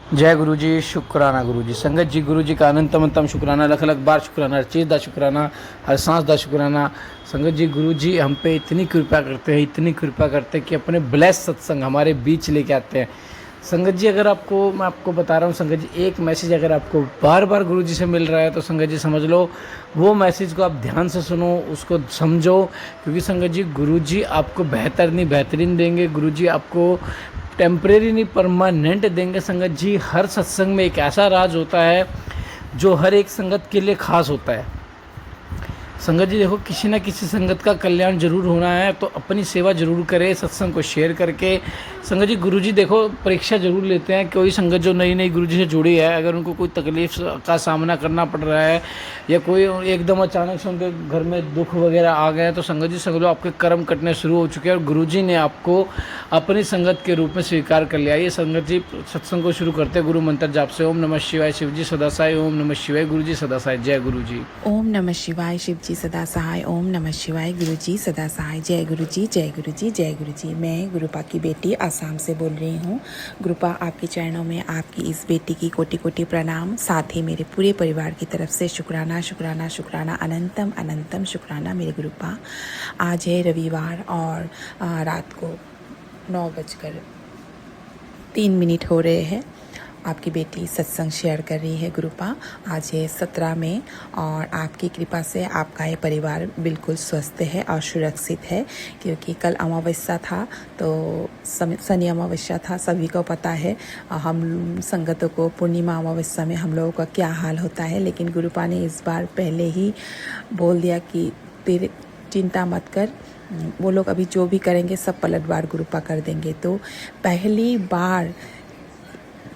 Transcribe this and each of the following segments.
जय गुरु जी, शुक्राना गुरु जी। संगत जी, गुरु जी का अनंतम शुक्राना, लख लख बार शुक्राना, हर चीज़ दा शुक्राना, हर सांस दा शुक्राना। संगत जी, गुरु जी हम पे इतनी कृपा करते हैं, इतनी कृपा करते हैं कि अपने ब्लेस सत्संग हमारे बीच लेके आते हैं। संगत जी, अगर आपको मैं आपको बता रहा हूँ संगत जी, एक मैसेज अगर आपको बार बार गुरु जी से मिल रहा है तो संगत जी समझ लो वो मैसेज को आप ध्यान से सुनो, उसको समझो। क्योंकि संगत जी, गुरु जी आपको बेहतर नहीं बेहतरीन देंगे। गुरु जी आपको टेम्परेरी नहीं परमानेंट देंगे। संगत जी, हर सत्संग में एक ऐसा राज होता है जो हर एक संगत के लिए खास होता है। संगत जी देखो, किसी न किसी संगत का कल्याण जरूर होना है तो अपनी सेवा जरूर करें, सत्संग को शेयर करके। संगत जी, गुरुजी देखो परीक्षा जरूर लेते हैं। कोई संगत जो नई नई गुरुजी से जुड़ी है, अगर उनको कोई तकलीफ का सामना करना पड़ रहा है या कोई एकदम अचानक से उनके घर में दुख वगैरह आ गए तो संगत जी समझ लो आपके कर्म कटने शुरू हो चुके हैं और गुरुजी ने आपको अपनी संगत के रूप में स्वीकार कर लिया। ये संगत जी सत्संग को शुरू करते गुरु मंत्र जाप से। ओम नमः शिवाय, शिव जी सदा साई। ओम नमः शिवाय, गुरु जी सदा साई। जय गुरु जी। ओम नमः शिवाय, शिव जी सदा सहाय। ओम नमः शिवाय, गुरु जी सदा सहाय। जय गुरु जी, जय गुरु जी, जय गुरु जी। मैं गुरुपा की बेटी आसाम से बोल रही हूँ। गुरुपा आपके चरणों में आपकी इस बेटी की कोटि कोटि प्रणाम, साथ ही मेरे पूरे परिवार की तरफ से शुक्राना शुक्राना शुक्राना, अनंतम अनंतम शुक्राना मेरे गुरुपा। आज है रविवार और रात को 9:03 हो रहे हैं। आपकी बेटी सत्संग शेयर कर रही है गुरुपा। आज है 17 मई और आपकी कृपा से आपका ये परिवार बिल्कुल स्वस्थ है और सुरक्षित है। क्योंकि कल अमावस्या था तो शनि अमावस्या था, सभी को पता है। हम संगतों को पूर्णिमा अमावस्या में हम लोगों का क्या हाल होता है, लेकिन गुरुपा ने इस बार पहले ही बोल दिया कि तेरे चिंता मत कर, वो लोग अभी जो भी करेंगे सब पलटवार गुरुपा कर देंगे। तो पहली बार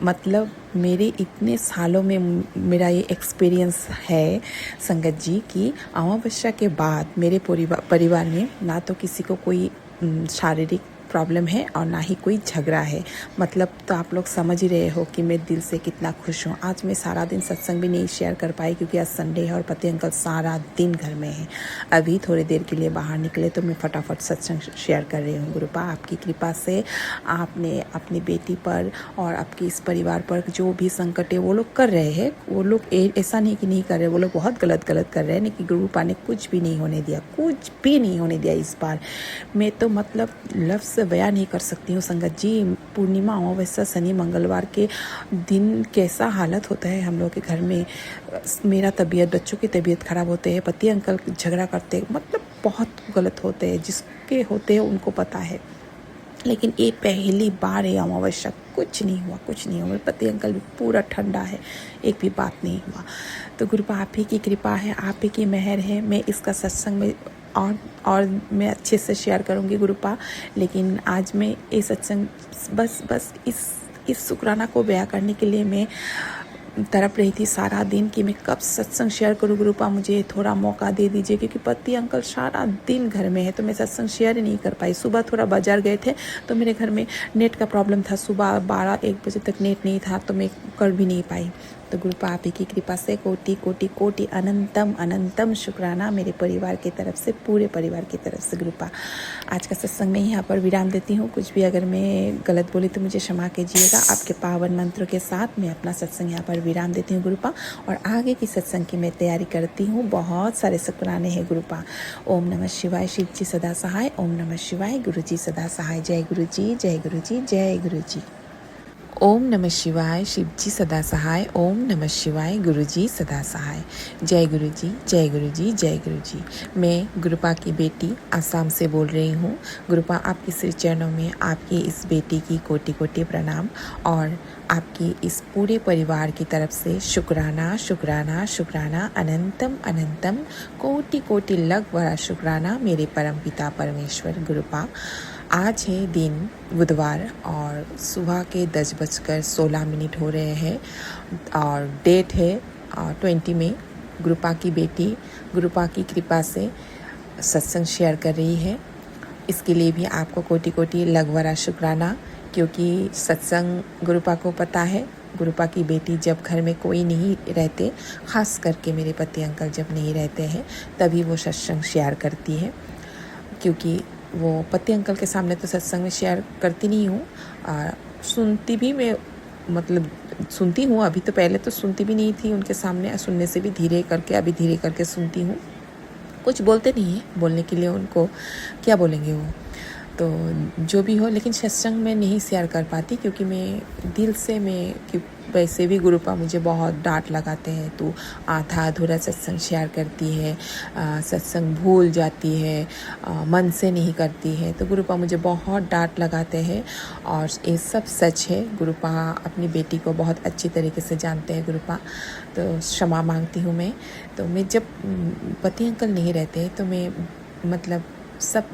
मतलब मेरे इतने सालों में मेरा ये एक्सपीरियंस है संगत जी कि अमावस्या के बाद मेरे परिवार में ना तो किसी को कोई शारीरिक प्रॉब्लम है और ना ही कोई झगड़ा है। मतलब तो आप लोग समझ ही रहे हो कि मैं दिल से कितना खुश हूँ। आज मैं सारा दिन सत्संग भी नहीं शेयर कर पाई क्योंकि आज संडे है और पति अंकल सारा दिन घर में है। अभी थोड़ी देर के लिए बाहर निकले तो मैं फटाफट सत्संग शेयर कर रही हूँ। गुरुपा आपकी कृपा से आपने अपनी बेटी पर और आपके इस परिवार पर जो भी संकट है वो लोग कर रहे हैं। वो लोग ऐसा नहीं कि नहीं कर रहे, वो लोग बहुत गलत कर रहे हैं। लेकिन गुरुपा ने कुछ भी नहीं होने दिया, कुछ भी नहीं होने दिया इस बार। मैं तो मतलब लफ्ज़ बयान नहीं कर सकती हूँ संगत जी। पूर्णिमा अमावस्या शनि मंगलवार के दिन कैसा हालत होता है हम लोग के घर में। मेरा तबीयत, बच्चों की तबीयत खराब होते हैं, पति अंकल झगड़ा करते हैं, मतलब बहुत गलत होते हैं। जिसके होते हैं उनको पता है। लेकिन ये पहली बार है अमावस्या, कुछ नहीं हुआ, कुछ नहीं हुआ। मेरे पति अंकल भी पूरा ठंडा है, एक भी बात नहीं हुआ। तो गुरुपा आप ही की कृपा है, आप ही की मेहर है। मैं इसका सत्संग में और मैं अच्छे से शेयर करूँगी गुरुपा। लेकिन आज मैं ये सत्संग बस इस शुक्राना को बयां करने के लिए मैं तड़प रही थी सारा दिन कि मैं कब सत्संग शेयर करूँ। गुरुपा मुझे थोड़ा मौका दे दीजिए क्योंकि पति अंकल सारा दिन घर में है तो मैं सत्संग शेयर ही नहीं कर पाई। सुबह थोड़ा बाजार गए थे तो मेरे घर में नेट का प्रॉब्लम था, सुबह 12-1 बजे तक नेट नहीं था तो मैं कर भी नहीं पाई। तो गुरुपा आप ही की कृपा से कोटि कोटि कोटि अनंतम अनंतम शुक्राना मेरे परिवार की तरफ से, पूरे परिवार की तरफ से। गुरुपा आज का सत्संग में यहाँ पर विराम देती हूँ। कुछ भी अगर मैं गलत बोली तो मुझे क्षमा कीजिएगा। आपके पावन मंत्रों के साथ मैं अपना सत्संग यहाँ पर विराम देती हूँ गुरुपा। और आगे की सत्संग की मैं तैयारी करती हूँ। बहुत सारे शुक्राने हैं गुरुपा। ओम नमः शिवाय, शिव जी सदा सहाय। ओम नमः शिवाय, गुरु जी सदा सहाय। जय गुरु जी, जय गुरु जी, जय गुरु जी। ओम नमः शिवाय, शिव जी सदा सहाय। ओम नमः शिवाय, गुरु जी सदा सहाय। जय गुरु जी, जय गुरु जी, जय गुरु जी। मैं गुरुपा की बेटी आसाम से बोल रही हूँ। गुरुपा आपके श्री चरणों में आपकी इस बेटी की कोटि कोटि प्रणाम और आपकी इस पूरे परिवार की तरफ से शुक्राना शुक्राना शुक्राना, अनंतम अनंतम कोटि कोटि लख बड़ा शुक्राना मेरे परम पिता परमेश्वर गुरुपा। आज है दिन बुधवार और सुबह के 10:16 हो रहे हैं और डेट है 20 मई। गुरुपा की बेटी गुरुपा की कृपा से सत्संग शेयर कर रही है। इसके लिए भी आपको कोटि कोटि लगभग शुक्राना। क्योंकि सत्संग गुरुपा को पता है, गुरुपा की बेटी जब घर में कोई नहीं रहते, ख़ास करके मेरे पति अंकल जब नहीं रहते हैं तभी वो सत्संग शेयर करती है। क्योंकि वो पति अंकल के सामने तो सत्संग में शेयर करती नहीं हूँ, सुनती भी मैं मतलब सुनती हूँ अभी, तो पहले तो सुनती भी नहीं थी उनके सामने, सुनने से भी धीरे करके अभी धीरे करके सुनती हूँ। कुछ बोलते नहीं है, बोलने के लिए उनको क्या बोलेंगे वो, तो जो भी हो, लेकिन सत्संग में नहीं शेयर कर पाती क्योंकि मैं दिल से वैसे भी गुरुपा मुझे बहुत डांट लगाते हैं, तू आधा अधूरा सत्संग शेयर करती है, सत्संग भूल जाती है, मन से नहीं करती है, तो गुरुपा मुझे बहुत डांट लगाते हैं। और ये सब सच है, गुरुपा अपनी बेटी को बहुत अच्छी तरीके से जानते हैं गुरुपा, तो क्षमा मांगती हूँ मैं। तो मैं जब पति अंकल नहीं रहते तो मैं मतलब सब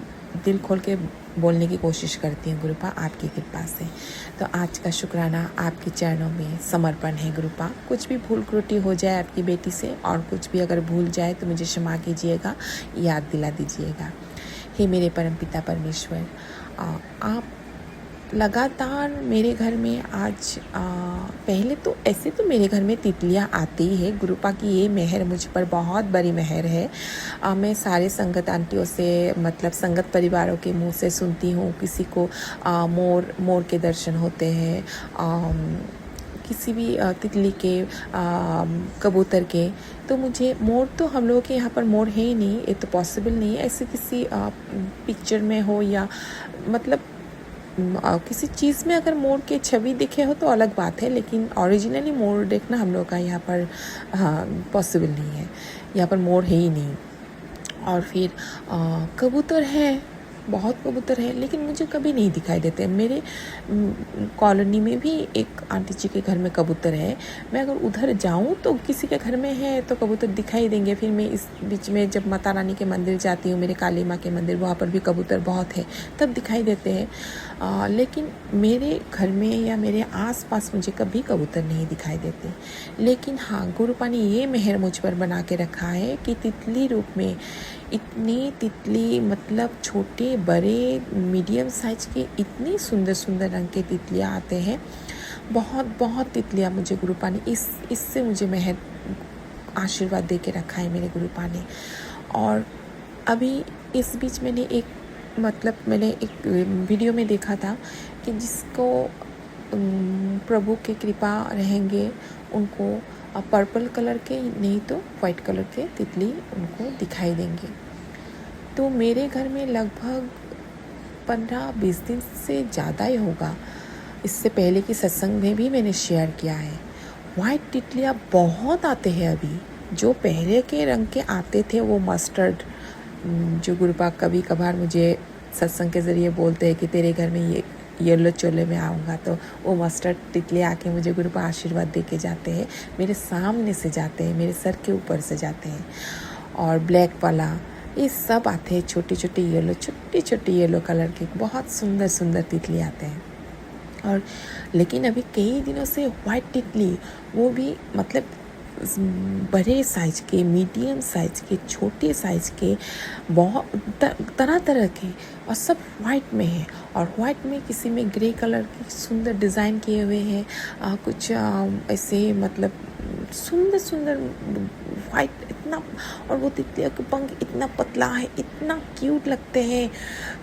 दिल खोल के बोलने की कोशिश करती हूँ गुरुपा, आपकी कृपा से। तो आज का शुक्राना आपके चरणों में समर्पण है गुरुपा। कुछ भी भूल त्रुटि हो जाए आपकी बेटी से, और कुछ भी अगर भूल जाए तो मुझे क्षमा कीजिएगा, याद दिला दीजिएगा। हे मेरे परमपिता परमेश्वर, आप लगातार मेरे घर में आज पहले तो ऐसे तो मेरे घर में तितलियाँ आती ही है, गुरुपा की ये मेहर मुझ पर बहुत बड़ी मेहर है। मैं सारे संगत आंटियों से, मतलब संगत परिवारों के मुंह से सुनती हूँ, किसी को मोर के दर्शन होते हैं, किसी भी तितली के, कबूतर के। तो मुझे मोर, तो हम लोगों के यहाँ पर मोर है ही नहीं, ये तो पॉसिबल नहीं है, ऐसे किसी पिक्चर में हो या मतलब किसी चीज़ में अगर मोर के छवि दिखे हो तो अलग बात है, लेकिन ओरिजिनली मोर देखना हम लोग का यहाँ पर पॉसिबल नहीं है, यहाँ पर मोर है ही नहीं। और फिर कबूतर है, बहुत कबूतर है, लेकिन मुझे कभी नहीं दिखाई देते। मेरे कॉलोनी में भी एक आंटी जी के घर में कबूतर है, मैं अगर उधर जाऊं तो किसी के घर में है तो कबूतर दिखाई देंगे। फिर मैं इस बीच में जब माता रानी के मंदिर जाती हूँ, मेरे काली माँ के मंदिर, वहाँ पर भी कबूतर बहुत है, तब दिखाई देते हैं। लेकिन मेरे घर में या मेरे आसपास मुझे कभी कबूतर नहीं दिखाई देते। लेकिन हाँ, गुरुपा ने ये मेहर मुझ पर बना के रखा है कि तितली रूप में इतनी तितली, मतलब छोटे बड़े मीडियम साइज के इतनी सुंदर सुंदर रंग के तितलियाँ आते हैं। बहुत बहुत तितलियाँ मुझे गुरुपा ने इससे मुझे मेहर आशीर्वाद दे के रखा है मेरे गुरुपा ने। और अभी इस बीच मैंने एक वीडियो में देखा था कि जिसको प्रभु की कृपा रहेंगे उनको पर्पल कलर के नहीं तो वाइट कलर के तितली उनको दिखाई देंगे। तो मेरे घर में लगभग 15-20 दिन से ज़्यादा ही होगा, इससे पहले की सत्संग में भी मैंने शेयर किया है, वाइट तितलियाँ बहुत आते हैं अभी। जो पहले के रंग के आते थे वो मस्टर्ड, जो गुरुपा कभी कभार मुझे सत्संग के ज़रिए बोलते हैं कि तेरे घर में ये येलो चोले में आऊँगा, तो वो मस्टर्ड तितली आके मुझे गुरुपा आशीर्वाद दे के जाते हैं, मेरे सामने से जाते हैं, मेरे सर के ऊपर से जाते हैं। और ब्लैक वाला, ये सब आते हैं, छोटे छोटे येलो कलर के बहुत सुंदर सुंदर तितली आते हैं। और लेकिन अभी कई दिनों से वाइट तितली, वो भी मतलब बड़े साइज के, मीडियम साइज के, छोटे साइज के, बहुत तरह तरह के, और सब वाइट में है। और वाइट में किसी में ग्रे कलर की सुंदर डिज़ाइन किए हुए हैं, कुछ ऐसे मतलब सुंदर सुंदर वाइट इतना, और वो तितलियों के पंख इतना पतला है, इतना क्यूट लगते हैं।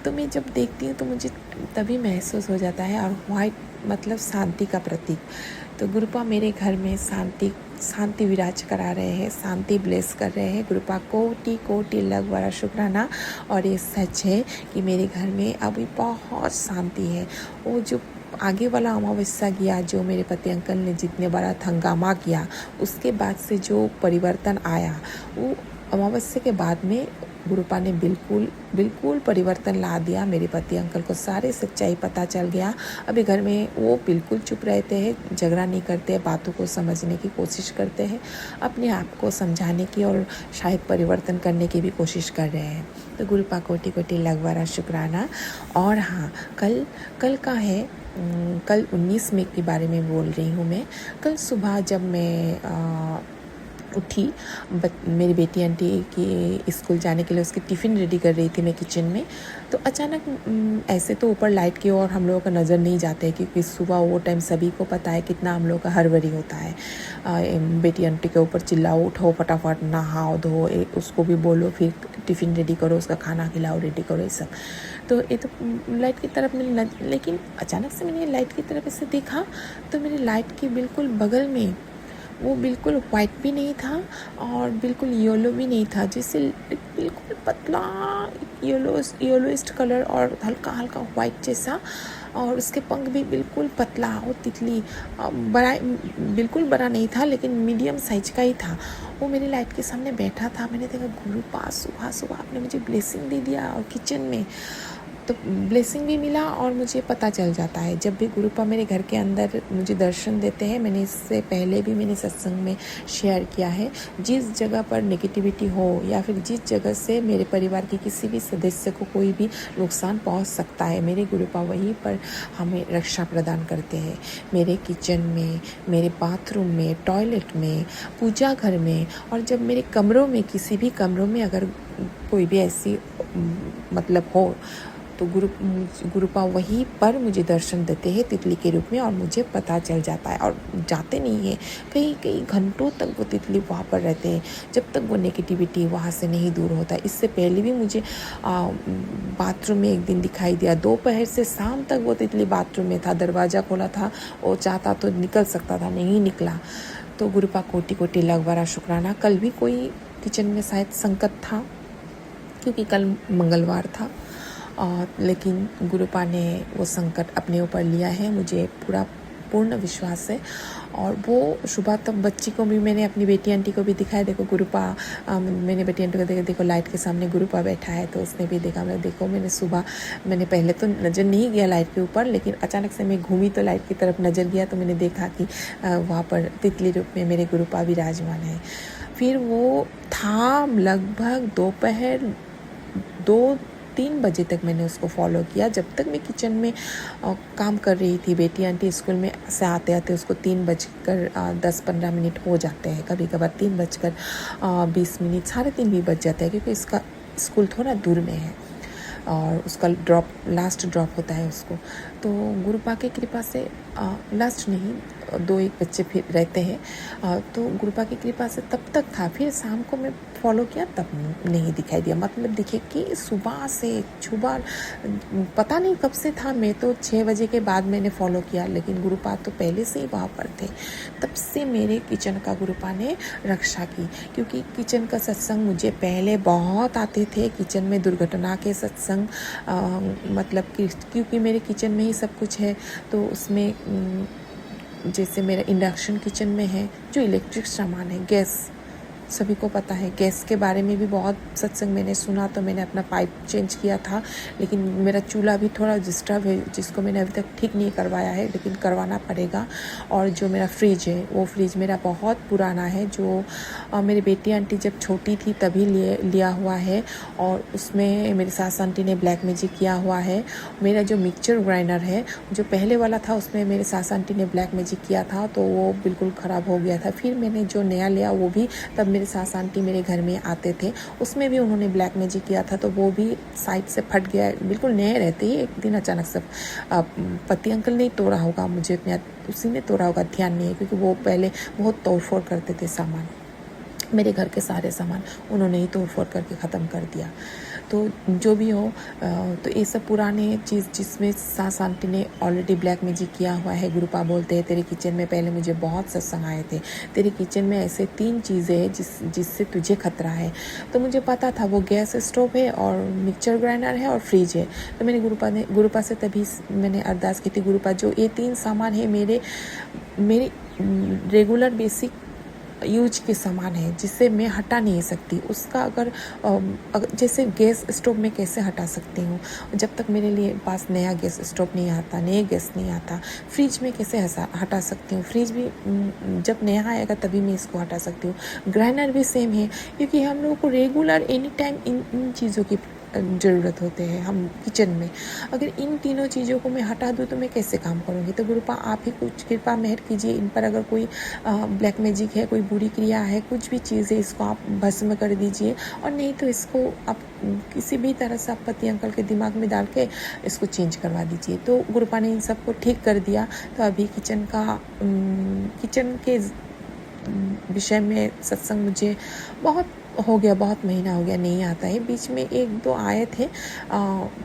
तो मैं जब देखती हूँ तो मुझे तभी महसूस हो जाता है। और वाइट मतलब शांति का प्रतीक। तो गुरुपा मेरे घर में शांति विराज करा रहे हैं, शांति ब्लेस कर रहे हैं। गुरुपा कोटि कोटि लग बड़ा शुक्राना। और ये सच है कि मेरे घर में अभी बहुत शांति है। वो जो आगे वाला अमावस्या गया, जो मेरे पति अंकल ने जितने बड़ा हंगामा किया, उसके बाद से जो परिवर्तन आया, वो अमावस्या के बाद में गुरुपा ने बिल्कुल परिवर्तन ला दिया। मेरे पति अंकल को सारे सच्चाई पता चल गया। अभी घर में वो बिल्कुल चुप रहते हैं, झगड़ा नहीं करते, बातों को समझने की कोशिश करते हैं, अपने आप को समझाने की और शायद परिवर्तन करने की भी कोशिश कर रहे हैं। तो गुरुपा कोटि कोटि लगवारा शुक्राना। और हाँ, कल का है, कल 19 मई के बारे में बोल रही हूँ मैं। कल सुबह जब मैं उठी। मेरी बेटी आंटी की स्कूल जाने के लिए उसकी टिफ़िन रेडी कर रही थी मैं किचन में। तो अचानक ऐसे तो ऊपर लाइट की ओर हम लोगों का नज़र नहीं जाता है, क्योंकि सुबह वो टाइम सभी को पता है कितना हम लोगों का हड़बड़ी होता है। बेटी आंटी के ऊपर चिल्लाओ, उठो फटाफट, नहाओ धो, उसको भी बोलो, फिर टिफ़िन रेडी करो, उसका खाना खिलाओ, रेडी करो, ये सब। तो ये तो लाइट की तरफ मैंने, लेकिन अचानक से मैंने लाइट की तरफ ऐसे देखा तो मेरे लाइट के बिल्कुल बगल में वो बिल्कुल वाइट भी नहीं था और बिल्कुल येलो भी नहीं था, जैसे बिल्कुल पतला येलोइस्ट कलर और हल्का हल्का वाइट जैसा, और उसके पंख भी बिल्कुल पतला और तितली, बड़ा बिल्कुल बड़ा नहीं था लेकिन मीडियम साइज का ही था। वो मेरी लाइट के सामने बैठा था। मैंने देखा गुरुपा सुबह सुबह आपने मुझे ब्लेसिंग दे दिया और किचन में, तो ब्लेसिंग भी मिला। और मुझे पता चल जाता है जब भी गुरुपा मेरे घर के अंदर मुझे दर्शन देते हैं, मैंने इससे पहले भी मैंने सत्संग में शेयर किया है, जिस जगह पर नेगेटिविटी हो या फिर जिस जगह से मेरे परिवार के किसी भी सदस्य को कोई भी नुकसान पहुंच सकता है, मेरे गुरुपा वहीं पर हमें रक्षा प्रदान करते हैं। मेरे किचन में, मेरे बाथरूम में, टॉयलेट में, पूजा घर में, और जब मेरे कमरों में, किसी भी कमरों में अगर कोई भी ऐसी मतलब हो तो गुरुपा वहीं पर मुझे दर्शन देते हैं तितली के रूप में, और मुझे पता चल जाता है। और जाते नहीं है, कई घंटों तक वो तितली वहाँ पर रहते हैं जब तक वो नेगेटिविटी वहाँ से नहीं दूर होता। इससे पहले भी मुझे बाथरूम में एक दिन दिखाई दिया, दोपहर से शाम तक वो तितली बाथरूम में था, दरवाज़ा खोला था, वो चाहता तो निकल सकता था, नहीं निकला। तो गुरुपा कोटि कोटि लाख बार शुक्राना। कल भी कोई किचन में शायद संकट था, क्योंकि कल मंगलवार था, लेकिन गुरुपा ने वो संकट अपने ऊपर लिया है, मुझे पूर्ण विश्वास है। और वो सुबह तक बच्ची को भी, मैंने अपनी बेटी आंटी को भी दिखाया, देखो गुरुपा, मैंने बेटी आंटी को देखो लाइट के सामने गुरुपा बैठा है, तो उसने भी देखा। मैंने सुबह, मैंने पहले तो नज़र नहीं गया लाइट के ऊपर, लेकिन अचानक से मैं घूमी तो लाइट की तरफ नज़र गया, तो मैंने देखा कि वहाँ पर तितली रूप में मेरे गुरुपा विराजमान है। फिर वो था लगभग दोपहर 2-3 बजे तक मैंने उसको फॉलो किया, जब तक मैं किचन में काम कर रही थी। बेटी आंटी स्कूल में से आते आते उसको 3:10-15 मिनट हो जाते हैं, कभी कभार 3:20, 3:30 भी बज जाते हैं, क्योंकि इसका स्कूल थोड़ा दूर में है और उसका लास्ट ड्रॉप होता है उसको। तो गुरुपा की कृपा से लास्ट नहीं, 2-1 बच्चे फिर रहते हैं, तो गुरुपा की कृपा से तब तक था। फिर शाम को मैं फॉलो किया, तब नहीं दिखाई दिया। मतलब देखिए कि सुबह पता नहीं कब से था, मैं तो 6 बजे के बाद मैंने फॉलो किया, लेकिन गुरुपा तो पहले से ही वहाँ पर थे। तब से मेरे किचन का गुरुपा ने रक्षा की, क्योंकि किचन का सत्संग मुझे पहले बहुत आते थे, किचन में दुर्घटना के सत्संग, मतलब कि क्योंकि मेरे किचन में ही सब कुछ है, तो उसमें जैसे मेरा इंडक्शन किचन में है, जो इलेक्ट्रिक सामान है, गैस, सभी को पता है गैस के बारे में भी बहुत सत्संग मैंने सुना, तो मैंने अपना पाइप चेंज किया था। लेकिन मेरा चूल्हा भी थोड़ा डिस्टर्ब है, जिसको मैंने अभी तक ठीक नहीं करवाया है, लेकिन करवाना पड़ेगा। और जो मेरा फ्रिज है, वो फ्रिज मेरा बहुत पुराना है, जो मेरी बेटी आंटी जब छोटी थी तभी लिया हुआ है, और उसमें मेरी सास आंटी ने ब्लैक मैजिक किया हुआ है। मेरा जो मिक्सचर ग्राइंडर है, जो पहले वाला था, उसमें मेरी सास आंटी ने ब्लैक मैजिक किया था, तो वो बिल्कुल ख़राब हो गया था। फिर मैंने जो नया लिया, वो भी तब मेरे सास आंटी मेरे घर में आते थे, उसमें भी उन्होंने ब्लैक मैजिक किया था, तो वो भी साइड से फट गया। बिल्कुल नए रहते ही एक दिन अचानक से पति अंकल ने तोड़ा होगा, मुझे इतना उसी ने तोड़ा होगा, ध्यान नहीं है, क्योंकि वो पहले बहुत तोड़फोड़ करते थे सामान, मेरे घर के सारे सामान उन्होंने ही तोड़फोड़ करके ख़त्म कर दिया। तो जो भी हो, तो ये सब पुराने चीज़ जिसमें सास आंटी ने ऑलरेडी ब्लैक मैजिक किया हुआ है। गुरुपा बोलते हैं तेरे किचन में पहले मुझे बहुत सत्संग आए थे, तेरे किचन में ऐसे 3 चीज़ें हैं जिससे तुझे खतरा है। तो मुझे पता था वो गैस स्टोव है और मिक्सचर ग्राइंडर है और फ्रिज है। तो मैंने गुरुपा से तभी मैंने अरदास की थी, गुरुपा जो ये 3 सामान है मेरे रेगुलर बेसिक यूज के सामान है, जिससे मैं हटा नहीं सकती उसका। अगर जैसे गैस स्टोव में कैसे हटा सकती हूँ, जब तक मेरे लिए पास नया गैस स्टोव नहीं आता, नया गैस नहीं आता। फ्रिज में कैसे हटा सकती हूँ, फ्रिज भी जब नया आएगा तभी मैं इसको हटा सकती हूँ। ग्राइंडर भी सेम है, क्योंकि हम लोगों को रेगुलर एनी टाइम इन चीज़ों की ज़रूरत होते हैं हम किचन में। अगर इन तीनों चीज़ों को मैं हटा दूँ तो मैं कैसे काम करूँगी? तो गुरुपा आप ही कुछ कृपा मेहर कीजिए इन पर। अगर कोई ब्लैक मैजिक है, कोई बुरी क्रिया है, कुछ भी चीज़ है, इसको आप भस्म कर दीजिए। और नहीं तो इसको आप किसी भी तरह से आप पति अंकल के दिमाग में डाल के इसको चेंज करवा दीजिए। तो गुरुपा ने इन सबको ठीक कर दिया। तो अभी किचन के विषय में सत्संग मुझे बहुत महीना हो गया नहीं आता है। बीच में 1-2 आए थे,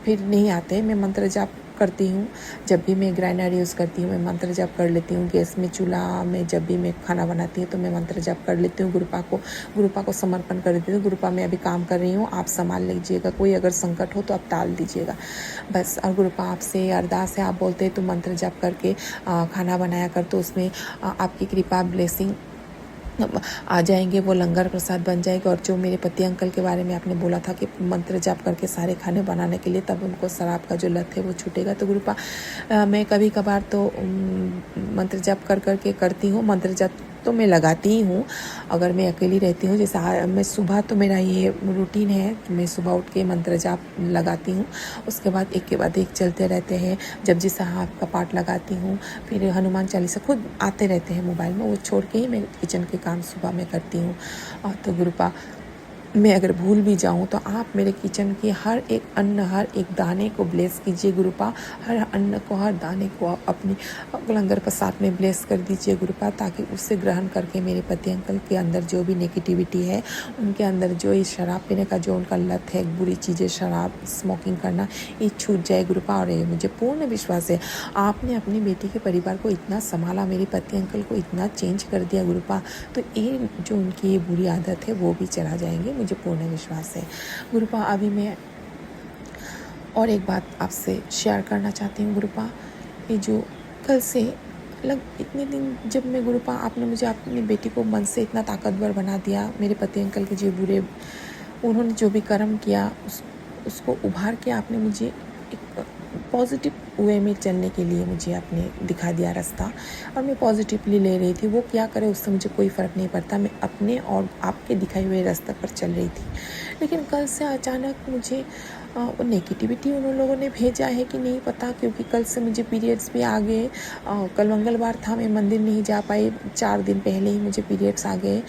फिर नहीं आते। मैं मंत्र जाप करती हूँ। जब भी मैं ग्राइंडर यूज़ करती हूँ मैं मंत्र जाप कर लेती हूँ। गैस में, चूल्हा में जब भी मैं खाना बनाती हूँ तो मैं मंत्र जाप कर लेती हूँ। गुरुपा को समर्पण कर देती हूँ। गुरुपा मैं अभी काम कर रही हूँ, आप संभाल लीजिएगा। कोई अगर संकट हो तो आप टाल दीजिएगा बस। और गुरुपा आपसे अरदास है, आप बोलते हैं तो मंत्र जाप करके खाना बनाया कर, तो उसमें आपकी कृपा ब्लेसिंग आ जाएंगे, वो लंगर प्रसाद बन जाएगा। और जो मेरे पति अंकल के बारे में आपने बोला था कि मंत्र जाप करके सारे खाने बनाने के लिए, तब उनको शराब का जो लत है वो छूटेगा। तो गुरुपा मैं कभी कभार तो मंत्र जाप करके करती हूँ। मंत्र जाप तो मैं लगाती ही हूँ अगर मैं अकेली रहती हूँ। जैसे मैं सुबह तो मेरा ये रूटीन है, मैं सुबह उठ के मंत्र जाप लगाती हूँ। उसके बाद एक के बाद एक चलते रहते हैं। जपजी साहब का पाठ लगाती हूँ, फिर हनुमान चालीसा खुद आते रहते हैं मोबाइल में, वो छोड़ के ही मैं किचन के काम सुबह में करती हूँ। तो गुरुपा मैं अगर भूल भी जाऊँ तो आप मेरे किचन की हर एक अन्न, हर एक दाने को ब्लेस कीजिए गुरुपा। हर अन्न को, हर दाने को आप अपनी लंगर प्रसाद में ब्लेस कर दीजिए गुरुपा, ताकि उससे ग्रहण करके मेरे पति अंकल के अंदर जो भी नेगेटिविटी है, उनके अंदर जो इस शराब पीने का जो उनका लत है, बुरी चीज़ें, शराब, स्मोकिंग करना, ये छूट जाए गुरुपा। और ये मुझे पूर्ण विश्वास है आपने अपनी बेटी के परिवार को इतना संभाला, मेरे पति अंकल को इतना चेंज कर दिया गुरुपा, तो ये जो उनकी ये बुरी आदत है वो भी चला जाएंगे, मुझे पूर्ण विश्वास है गुरुपा। अभी मैं और एक बात आपसे शेयर करना चाहती हूँ गुरुपा। ये जो कल से इतने दिन जब मैं गुरुपा, आपने मुझे अपनी बेटी को मन से इतना ताकतवर बना दिया। मेरे पति अंकल के जो बुरे, उन्होंने जो भी कर्म किया उसको उभार के आपने मुझे एक पॉजिटिव वे में चलने के लिए मुझे आपने दिखा दिया रास्ता, और मैं पॉजिटिवली ले रही थी। वो क्या करे उससे मुझे कोई फ़र्क नहीं पड़ता, मैं अपने और आपके दिखाए हुए रास्ते पर चल रही थी। लेकिन कल से अचानक मुझे वो नेगेटिविटी उन लोगों ने भेजा है कि नहीं पता, क्योंकि कल से मुझे पीरियड्स भी आ गए। कल मंगलवार था, मैं मंदिर नहीं जा पाई, 4 दिन पहले ही मुझे पीरियड्स आ गए।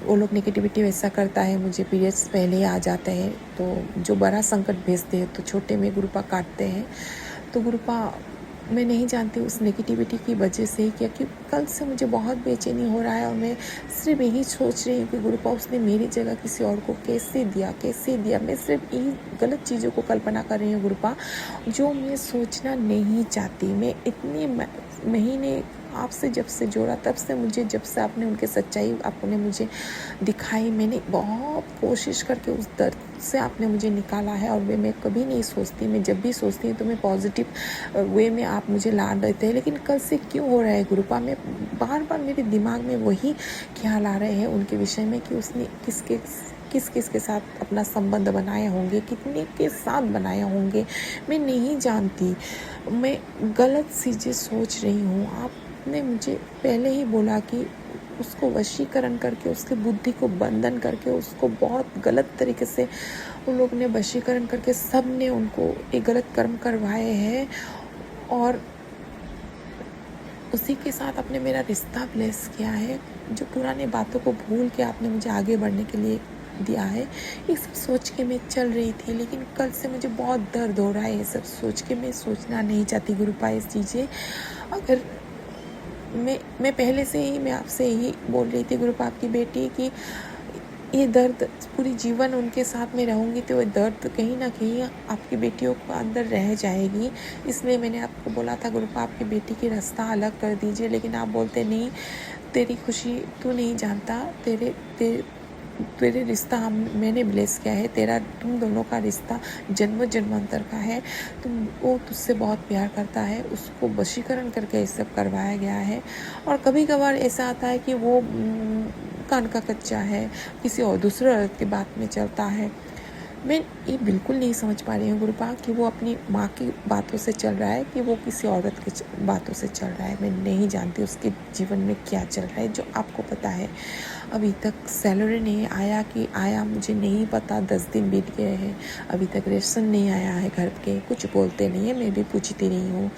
वो लोग नेगेटिविटी वैसा करता है, मुझे पीरियड्स पहले ही आ जाते हैं, तो जो बड़ा संकट भेजते हैं तो छोटे में गुरुपा काटते हैं। तो गुरुपा मैं नहीं जानती उस नेगेटिविटी की वजह से ही क्या, कि कल से मुझे बहुत बेचैनी हो रहा है, और मैं सिर्फ यही सोच रही हूँ कि गुरुपा उसने मेरी जगह किसी और को कैसे दिया। मैं सिर्फ यही गलत चीज़ों को कल्पना कर रही हूँ गुरुपा, जो मैं सोचना नहीं चाहती। मैं इतने महीने आपसे जब से जोड़ा, तब से मुझे, जब से आपने उनके सच्चाई आपने मुझे दिखाई, मैंने बहुत कोशिश करके उस दर्द से आपने मुझे निकाला है। और मैं कभी नहीं सोचती, मैं जब भी सोचती हूँ तो मैं पॉजिटिव वे में आप मुझे ला देते हैं। लेकिन कल से क्यों हो रहा है गुरुपा, मैं बार मेरे दिमाग में वही ख्याल आ रहे हैं उनके विषय में, कि उसने किस के साथ अपना संबंध बनाए होंगे, कितने के साथ बनाए होंगे, मैं नहीं जानती। मैं गलत चीज़ें सोच रही हूँ। आपने मुझे पहले ही बोला कि उसको वशीकरण करके, उसके बुद्धि को बंधन करके, उसको बहुत गलत तरीके से उन लोग ने वशीकरण करके सब ने उनको एक गलत कर्म करवाए हैं, और उसी के साथ आपने मेरा रिश्ता ब्लेस किया है। जो पुराने बातों को भूल के आपने मुझे आगे बढ़ने के लिए दिया है, ये सब सोच के मैं चल रही थी। लेकिन कल से मुझे बहुत दर्द हो रहा है, ये सब सोच के मैं सोचना नहीं चाहती गुरुपा इस चीज़ें। अगर मैं पहले से ही मैं आपसे यही बोल रही थी गुरुपा, आपकी बेटी, कि ये दर्द पूरी जीवन उनके साथ में रहूँगी तो ये दर्द कहीं ना कहीं आपकी बेटियों को अंदर रह जाएगी। इसलिए मैंने आपको बोला था गुरुपा, आपकी बेटी की रास्ता अलग कर दीजिए। लेकिन आप बोलते नहीं, तेरी खुशी तू नहीं जानता, तेरे रिश्ता मैंने ब्लेस किया है, तुम दोनों का रिश्ता जन्म जन्मांतर का है। वो तुझसे बहुत प्यार करता है, उसको वशीकरण करके ये सब करवाया गया है। और कभी कभार ऐसा आता है कि वो कान का कच्चा है, किसी और दूसरे औरत की बात में चलता है, मैं ये बिल्कुल नहीं समझ पा रही हूँ गुरुपा कि वो अपनी माँ की बातों से चल रहा है कि वो किसी औरत की बातों से चल रहा है। मैं नहीं जानती उसके जीवन में क्या चल रहा है जो आपको पता है। अभी तक सैलरी नहीं आया कि आया मुझे नहीं पता, 10 दिन बीत गए हैं, अभी तक रेशन नहीं आया है घर के, कुछ बोलते नहीं है, मैं भी पूछती नहीं हूँ।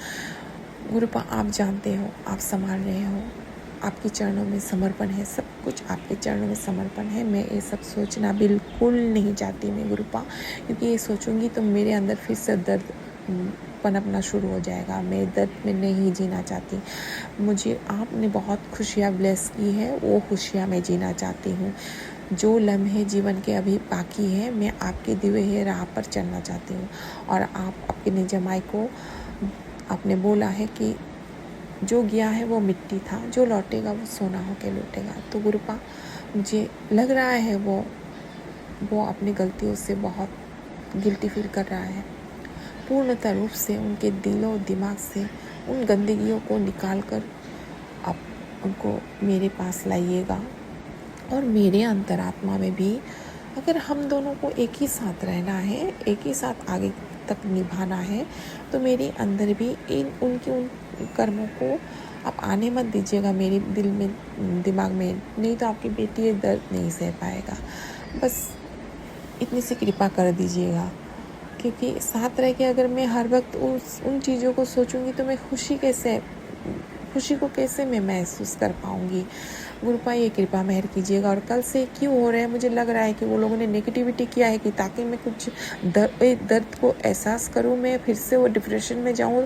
गुरुपा आप जानते हो, आप संभाल रहे हो, आपके चरणों में समर्पण है, सब कुछ आपके चरणों में समर्पण है। मैं ये सब सोचना बिल्कुल नहीं चाहती मैं गुरुपा, क्योंकि ये सोचूंगी तो मेरे अंदर फिर से दर्द पनपना शुरू हो जाएगा। मैं दर्द में नहीं जीना चाहती। मुझे आपने बहुत खुशियाँ ब्लेस की है, वो खुशियाँ मैं जीना चाहती हूँ। जो लम्हे जीवन के अभी बाकी है मैं आपके दिए हुए राह पर चलना चाहती हूँ। और आप अपने जमाई को आपने बोला है कि जो गया है वो मिट्टी था, जो लौटेगा वो सोना होके लौटेगा। तो गुरुपा मुझे लग रहा है वो अपनी गलतियों से बहुत गिल्टी फील कर रहा है। पूर्णतः रूप से उनके दिलो दिमाग से उन गंदगियों को निकाल कर आप उनको मेरे पास लाइएगा। और मेरे अंतरात्मा में भी अगर हम दोनों को एक ही साथ रहना है, एक ही साथ आगे तक निभाना है, तो मेरे अंदर भी उन कर्मों को आप आने मत दीजिएगा मेरे दिल में, दिमाग में, नहीं तो आपकी बेटी ये दर्द नहीं सह पाएगा। बस इतनी सी कृपा कर दीजिएगा, क्योंकि साथ रह के अगर मैं हर वक्त उन चीज़ों को सोचूंगी तो मैं खुशी को कैसे मैं महसूस कर पाऊंगी। गुरुपा ये कृपा मेहर कीजिएगा। और कल से क्यों हो रहा है, मुझे लग रहा है कि वो लोगों ने नेगेटिविटी किया है कि ताकि मैं कुछ दर्द को एहसास करूं, मैं फिर से वो डिप्रेशन में जाऊं।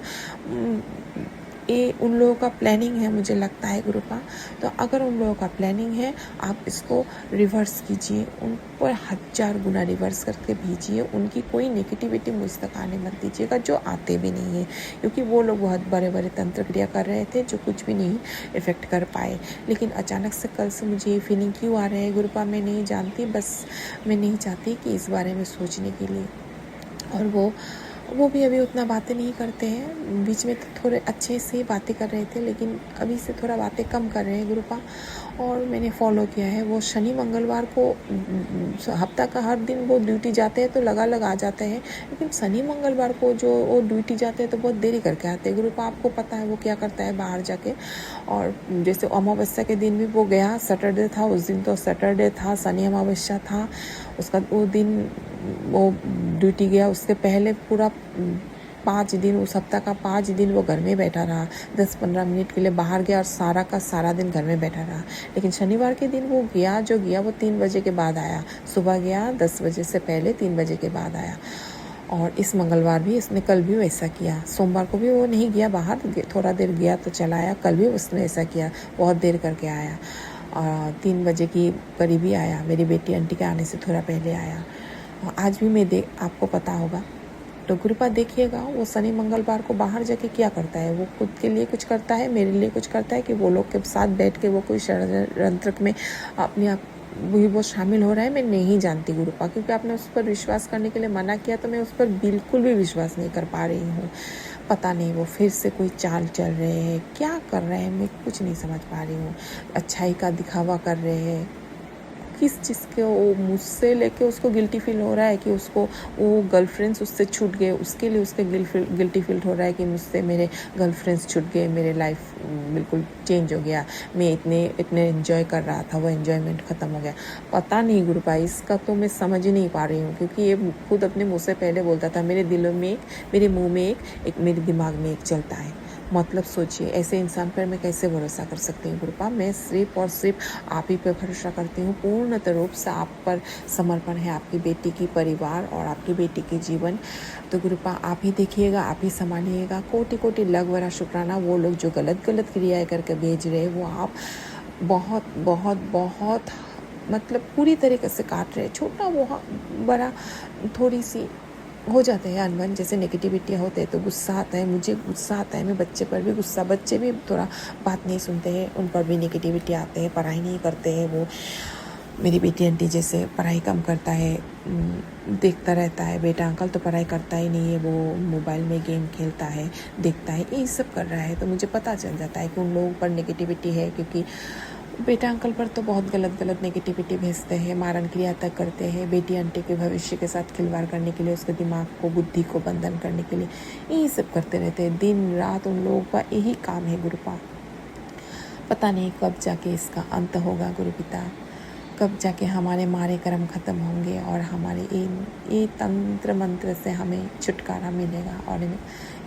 ये उन लोगों का प्लानिंग है मुझे लगता है गुरुपा। तो अगर उन लोगों का प्लानिंग है, आप इसको रिवर्स कीजिए, उन पर 1000 गुना रिवर्स करके भेजिए। उनकी कोई नेगेटिविटी मुझ तक आने मत दीजिएगा, जो आते भी नहीं है, क्योंकि वो लोग बहुत बड़े बड़े तंत्र क्रिया कर रहे थे जो कुछ भी नहीं इफ़ेक्ट कर पाए। लेकिन अचानक से कल से मुझे ये फीलिंग क्यों आ रहा है गुरुपा, मैं नहीं जानती। बस मैं नहीं चाहती कि इस बारे में सोचने के लिए। और वो भी अभी उतना बातें नहीं करते हैं। बीच में तो थोड़े अच्छे से बातें कर रहे थे, लेकिन अभी से थोड़ा बातें कम कर रहे हैं गुरुपा। और मैंने फॉलो किया है, वो शनि मंगलवार को हफ्ता का हर दिन वो ड्यूटी जाते हैं तो लगा आ जाते हैं, लेकिन शनि मंगलवार को जो वो ड्यूटी जाते हैं तो बहुत देरी करके आते हैं गुरुपा। आपको पता है वो क्या करता है बाहर जाके। और जैसे अमावस्या के दिन भी वो गया, सैटरडे था उस दिन, तो सैटरडे था, शनि अमावस्या था, उसका वो दिन वो ड्यूटी गया। उसके पहले पूरा 5 दिन, उस हफ्ता का 5 दिन वो घर में बैठा रहा, 10-15 मिनट के लिए बाहर गया और सारा का सारा दिन घर में बैठा रहा। लेकिन शनिवार के दिन वो गया वो 3 बजे के बाद आया। सुबह गया 10 बजे से पहले 3 बजे के बाद आया। और इस मंगलवार भी इसने, कल भी वैसा किया। सोमवार को भी वो नहीं गया बाहर, थोड़ा देर गया तो चला आया। कल भी उसने ऐसा किया, बहुत देर करके आया और 3 बजे की करीब ही आया। मेरी बेटी आंटी के आने से थोड़ा पहले आया। आज भी मैं आपको पता होगा। तो गुरुपा देखिएगा, वो शनि मंगलवार को बाहर जाके क्या करता है। वो खुद के लिए कुछ करता है, मेरे लिए कुछ करता है, कि वो लोग के साथ बैठ के वो कोई षड्यंत्र में अपने आप वो शामिल हो रहा है। मैं नहीं जानती गुरुपा, क्योंकि आपने उस पर विश्वास करने के लिए मना किया, तो मैं उस पर बिल्कुल भी विश्वास नहीं कर पा रही हूँ। पता नहीं वो फिर से कोई चाल चल रहे हैं, क्या कर रहे हैं, मैं कुछ नहीं समझ पा रही हूँ। अच्छाई का दिखावा कर रहे हैं, किस चीज़ के वो मुझसे लेके उसको गिल्टी फील हो रहा है कि उसको वो गर्लफ्रेंड्स उससे छूट गए, उसके लिए उसके गिल्टी फील हो रहा है कि मुझसे मेरे गर्लफ्रेंड्स छूट गए, मेरे लाइफ बिल्कुल चेंज हो गया, मैं इतने एंजॉय कर रहा था, वो एंजॉयमेंट ख़त्म हो गया। पता नहीं गुरुपा, इसका तो मैं समझ ही नहीं पा रही हूँ, क्योंकि ये खुद अपने मुँह से पहले बोलता था, मेरे दिलों में एक, मेरे मुँह में एक मेरे दिमाग में एक चलता है। मतलब सोचिए, ऐसे इंसान पर मैं कैसे भरोसा कर सकती हूँ गुरुपा। मैं सिर्फ और सिर्फ आप ही पर भरोसा करती हूँ। पूर्णतः रूप से आप पर समर्पण है, आपकी बेटी की परिवार और आपकी बेटी के जीवन। तो गुरुपा आप ही देखिएगा, आप ही संभालिएगा। कोटि कोटि लख बड़ा शुक्राना। वो लोग जो गलत क्रियाएं करके भेज रहे हैं, वो आप बहुत बहुत बहुत मतलब पूरी तरीके से काट रहे हैं। छोटा वो बड़ा थोड़ी सी हो जाते हैं अनबन, जैसे नेगेटिविटी होते हैं तो गुस्सा आता है, मुझे गुस्सा आता है। मैं बच्चे पर भी गुस्सा, बच्चे भी थोड़ा बात नहीं सुनते हैं, उन पर भी नेगेटिविटी आते हैं, पढ़ाई नहीं करते हैं। वो मेरी बेटी आंटी जैसे पढ़ाई कम करता है, देखता रहता है। बेटा अंकल तो पढ़ाई करता ही नहीं है, वो मोबाइल में गेम खेलता है, देखता है, यही सब कर रहा है। तो मुझे पता चल जाता है कि उन लोगों पर नेगेटिविटी है, क्योंकि बेटा अंकल पर तो बहुत गलत गलत नेगेटिविटी भेजते हैं, मारन क्रिया तक करते हैं, बेटी आंटी के भविष्य के साथ खिलवाड़ करने के लिए, उसके दिमाग को बुद्धि को बंधन करने के लिए यही सब करते रहते हैं। दिन रात उन लोगों का यही काम है गुरुपा। पता नहीं कब जाके इसका अंत होगा गुरु पिता, कब जाके हमारे मारे कर्म खत्म होंगे और हमारे ये तंत्र मंत्र से हमें छुटकारा मिलेगा और हमें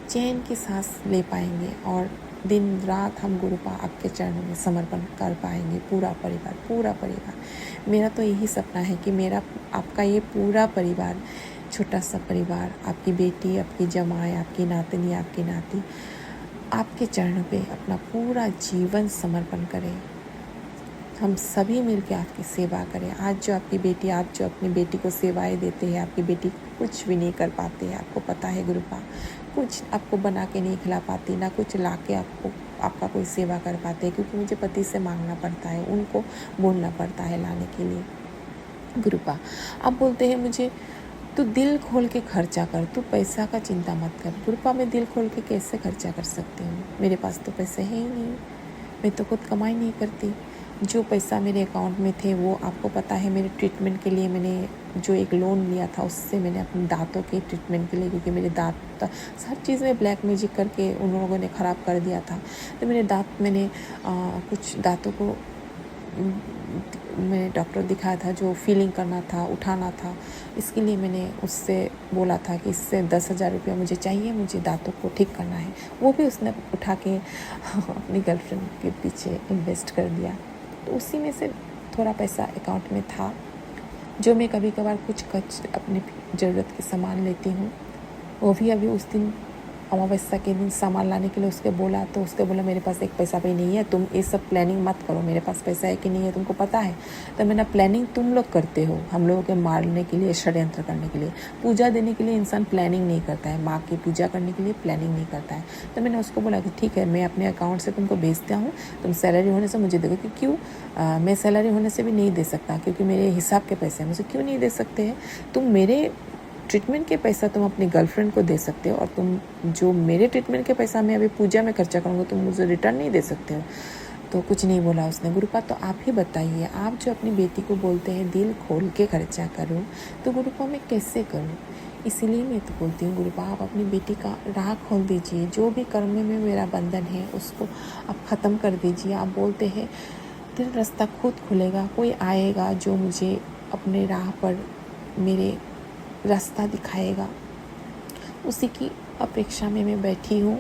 चैन की सांस ले पाएंगे और दिन रात हम गुरुपा आपके चरणों में समर्पण कर पाएंगे। पूरा परिवार मेरा तो यही सपना है कि मेरा आपका ये पूरा परिवार, छोटा सा परिवार, आपकी बेटी, आपकी जमाई, आपकी नातनी, आपकी नाती आपके चरणों पे अपना पूरा जीवन समर्पण करें। हम सभी मिलकर आपकी सेवा करें। आप जो अपनी बेटी को सेवाएं देते हैं, आपकी बेटी कुछ भी नहीं कर पाते हैं, आपको पता है गुरुपा। कुछ आपको बना के नहीं खिला पाती, ना कुछ ला के आपका कोई सेवा कर पाते हैं, क्योंकि मुझे पति से मांगना पड़ता है, उनको बोलना पड़ता है लाने के लिए। गुरुपा आप बोलते हैं मुझे तू दिल खोल के खर्चा कर, तू पैसा का चिंता मत कर। गुरुपा मैं दिल खोल के कैसे खर्चा कर सकती हूँ? मेरे पास तो पैसे हैं ही नहीं, मैं तो खुद कमाई नहीं करती। जो पैसा मेरे अकाउंट में थे वो आपको पता है, मेरे ट्रीटमेंट के लिए मैंने जो एक लोन लिया था उससे मैंने अपने दांतों के ट्रीटमेंट के लिए, क्योंकि मेरे दांत हर चीज़ में ब्लैक मैजिक करके उन लोगों ने ख़राब कर दिया था। तो मेरे दांत मैंने कुछ दांतों को मैंने डॉक्टर दिखाया था, जो फीलिंग करना था, उठाना था। इसके लिए मैंने उससे बोला था कि इससे 10,000 रुपया मुझे चाहिए, मुझे दांतों को ठीक करना है। वो भी उसने उठा के अपनी गर्लफ्रेंड के पीछे इन्वेस्ट कर दिया। तो उसी में से थोड़ा पैसा अकाउंट में था, जो मैं कभी कभार कुछ अपनी ज़रूरत के सामान लेती हूँ। वो भी अभी उस दिन अमावस्या के दिन सामान लाने के लिए उसके बोला, तो उसके बोला मेरे पास एक पैसा भी नहीं है, तुम ये सब प्लानिंग मत करो, मेरे पास पैसा है कि नहीं है तुमको पता है। तो मैंने प्लानिंग तुम लोग करते हो हम लोगों के मारने के लिए, षड्यंत्र करने के लिए। पूजा देने के लिए इंसान प्लानिंग नहीं करता है, माँ की पूजा करने के लिए प्लानिंग नहीं करता है। तो मैंने उसको बोला कि ठीक है, मैं अपने अकाउंट से तुमको भेजता हूँ, तुम सैलरी होने से मुझे देखो। कि क्यों? मैं सैलरी होने से भी नहीं दे सकता, क्योंकि मेरे हिसाब के पैसे हैं। मुझे क्यों नहीं दे सकते हैं? तुम मेरे ट्रीटमेंट के पैसा तुम अपनी गर्लफ्रेंड को दे सकते हो, और तुम जो मेरे ट्रीटमेंट के पैसा मैं अभी पूजा में खर्चा करूँगा तुम मुझे रिटर्न नहीं दे सकते हो। तो कुछ नहीं बोला उसने। गुरुपा तो आप ही बताइए, आप जो अपनी बेटी को बोलते हैं दिल खोल के खर्चा करो, तो गुरुपा मैं कैसे करूँ? इसीलिए मैं तो बोलती हूँ गुरुपा आप अपनी बेटी का राह खोल दीजिए। जो भी कर्म में मेरा बंधन है उसको आप ख़त्म कर दीजिए। आप बोलते हैं तेरा रास्ता खुद खुलेगा, कोई आएगा जो मुझे अपने राह पर मेरे रास्ता दिखाएगा। उसी की अपेक्षा में मैं बैठी हूँ।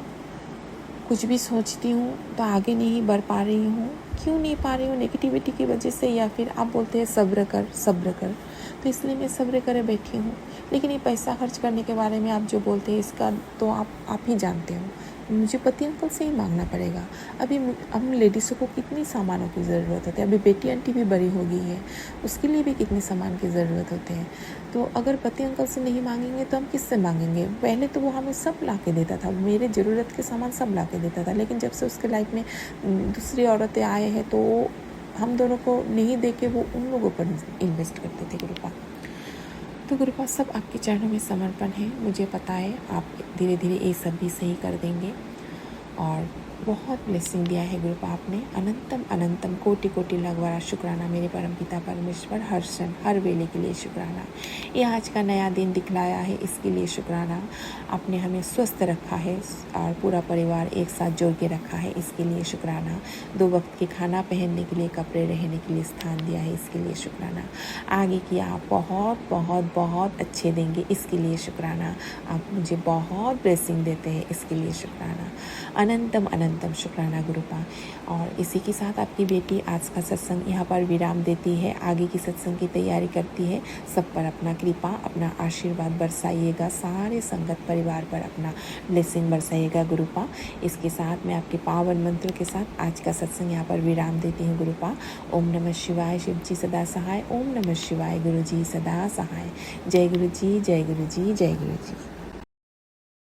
कुछ भी सोचती हूँ तो आगे नहीं बढ़ पा रही हूँ। क्यों नहीं पा रही हूँ? नेगेटिविटी की वजह से, या फिर आप बोलते हैं सब्र कर, तो इसलिए मैं सब्र करे बैठी हूँ। लेकिन ये पैसा खर्च करने के बारे में आप जो बोलते हैं इसका तो आप ही जानते हो। मुझे पति अंकल से ही मांगना पड़ेगा। अभी हम लेडीज़ों को कितनी सामानों की ज़रूरत होती है। अभी बेटी आंटी भी बड़ी हो गई है, उसके लिए भी कितने सामान की ज़रूरत होते हैं। तो अगर पति अंकल से नहीं मांगेंगे तो हम किससे मांगेंगे? पहले तो वो हमें सब ला के देता था, मेरे ज़रूरत के सामान सब ला के देता था। लेकिन जब से उसके लाइफ में दूसरी औरतें आए हैं तो हम दोनों को नहीं दे के वो उन लोगों पर इन्वेस्ट करते थे। गुरुपा तो गुरुपा सब आपके चरणों में समर्पण है। मुझे पता है आप धीरे धीरे ये सब भी सही कर देंगे, और बहुत ब्लेसिंग दिया है गुरुपा आपने। अनंतम अनंतम कोटि कोटि लगवारा शुक्राना मेरे परम पिता परमेश्वर, हर क्षण हर वेले के लिए शुक्राना। ये आज का नया दिन दिखलाया है, इसके लिए शुक्राना। आपने हमें स्वस्थ रखा है और पूरा परिवार एक साथ जोड़ के रखा है, इसके लिए शुक्राना। 2 वक्त के खाना पहनने के लिए, कपड़े रहने के लिए स्थान दिया है, इसके लिए शुक्राना। आगे की आप बहुत बहुत बहुत अच्छे देंगे, इसके लिए शुक्राना। आप मुझे बहुत ब्लेसिंग देते हैं, इसके लिए शुक्राना। अनंतम अनंतम शुक्राना गुरुपा। और इसी के साथ आपकी बेटी आज का सत्संग यहाँ पर विराम देती है, आगे की सत्संग की तैयारी करती है। सब पर अपना कृपा, अपना आशीर्वाद बरसाइएगा, सारे संगत परिवार पर अपना ब्लेसिंग बरसाइएगा गुरुपा। इसके साथ मैं आपके पावन मंत्रों के साथ आज का सत्संग यहाँ पर विराम देती हूँ गुरुपा। ओम नमः शिवाय, शिव जी सदा सहाय। ओम नमः शिवाय, गुरु जी सदा सहाय। जय गुरु जी, जय गुरु जी, जय गुरु जी।